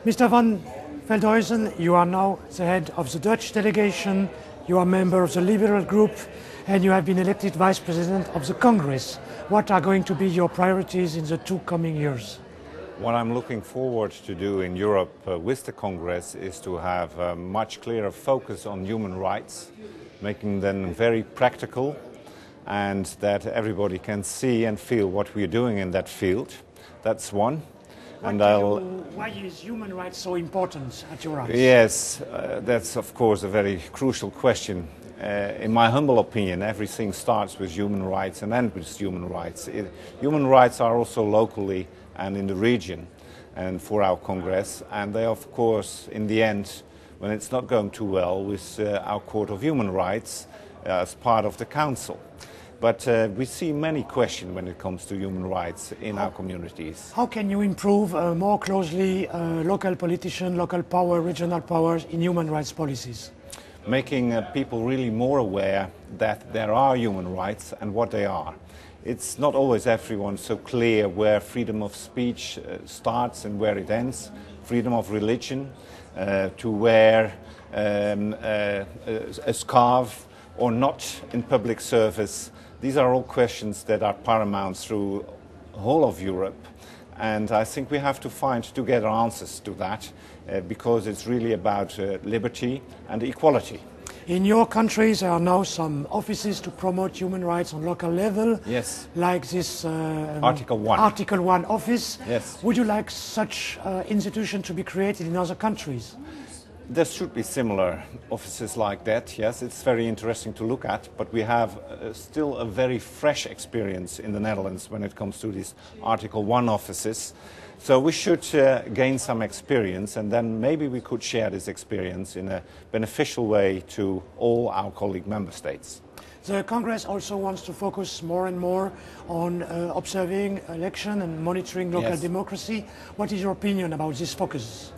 Mr. van Veldhuizen, you are now the head of the Dutch delegation, you are a member of the Liberal group, and you have been elected Vice President of the Congress. What are going to be your priorities in the 2 coming years? What I'm looking forward to do in Europe with the Congress is to have a much clearer focus on human rights, making them very practical, and that everybody can see and feel what we're doing in that field. That's one. Why is human rights so important at your eyes? Yes, that's of course a very crucial question. In my humble opinion, everything starts with human rights and ends with human rights. Human rights are also locally and in the region and for our Congress, and they of course in the end, when it's not going too well, with our Court of Human Rights as part of the Council. But we see many questions when it comes to human rights in our communities. How can you improve more closely local politicians, local power, regional powers in human rights policies? Making people really more aware that there are human rights and what they are. It's not always everyone so clear where freedom of speech starts and where it ends, freedom of religion, to wear a scarf or not in public service. These are all questions that are paramount through the whole of Europe, and I think we have to find together answers to that because it's really about liberty and equality. In your countries there are now some offices to promote human rights on local level. Yes. Like this Article 1. Article 1 office. Yes. Would you like such institution to be created in other countries? There should be similar offices like that, yes. It's very interesting to look at, but we have still a very fresh experience in the Netherlands when it comes to these Article 1 offices. So we should gain some experience, and then maybe we could share this experience in a beneficial way to all our colleague member states. The Congress also wants to focus more and more on observing election and monitoring local democracy. What is your opinion about this focus?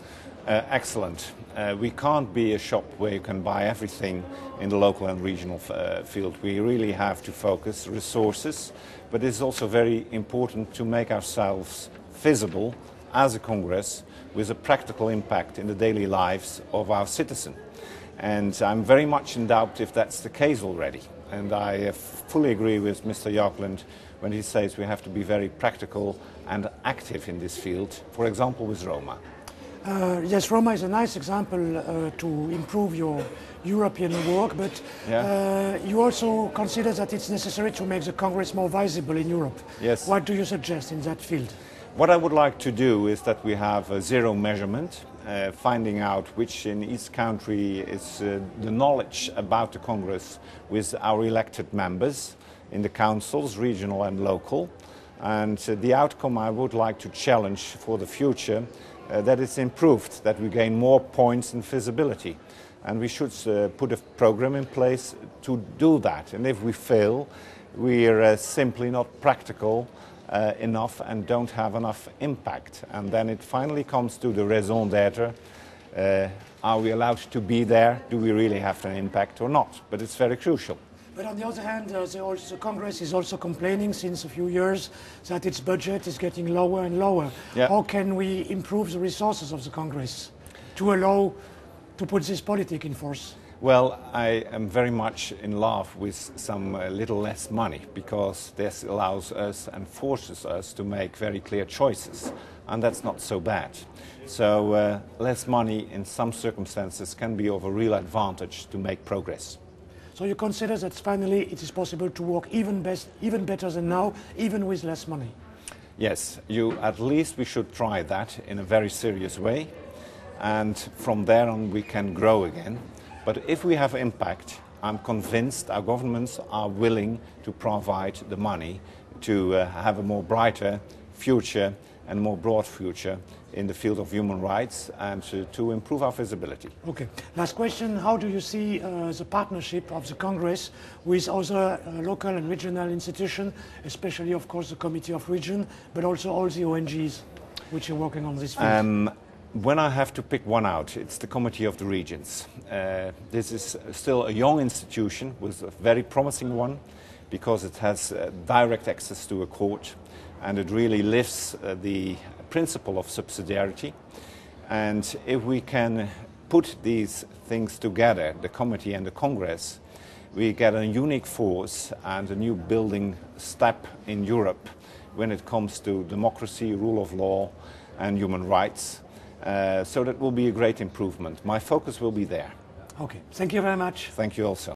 Excellent. We can't be a shop where you can buy everything in the local and regional field. We really have to focus resources, but it's also very important to make ourselves visible as a Congress with a practical impact in the daily lives of our citizens. And I'm very much in doubt if that's the case already. And I fully agree with Mr. Jagland when he says we have to be very practical and active in this field, for example with Roma. Yes, Roma is a nice example to improve your European work, but you also consider that it's necessary to make the Congress more visible in Europe. Yes. What do you suggest in that field? What I would like to do is that we have a zero measurement, finding out which in each country is the knowledge about the Congress with our elected members in the councils, regional and local. And the outcome I would like to challenge for the future that it's improved, that we gain more points and visibility. And we should put a program in place to do that. And if we fail, we're simply not practical enough and don't have enough impact. And then it finally comes to the raison d'être. Are we allowed to be there? Do we really have an impact or not? But it's very crucial. But on the other hand, the Congress is also complaining since a few years that its budget is getting lower and lower. Yeah. How can we improve the resources of the Congress to allow to put this politic in force? Well, I am very much in love with some little less money, because this allows us and forces us to make very clear choices, and that's not so bad. So less money in some circumstances can be of a real advantage to make progress. So you consider that finally it is possible to work even better than now, even with less money? Yes, at least we should try that in a very serious way, and from there on we can grow again. But if we have impact, I'm convinced our governments are willing to provide the money to have a more brighter future and more broad future in the field of human rights and to improve our visibility. Okay. Last question. How do you see the partnership of the Congress with other local and regional institutions, especially, of course, the Committee of Region, but also all the ONGs which are working on this field? When I have to pick one out, it's the Committee of the Regions. This is still a young institution, with a very promising one, because it has direct access to a court, and it really lifts the principle of subsidiarity. And if we can put these things together, the committee and the Congress, we get a unique force and a new building step in Europe when it comes to democracy, rule of law and human rights. So that will be a great improvement. My focus will be there. Okay, thank you very much. Thank you also.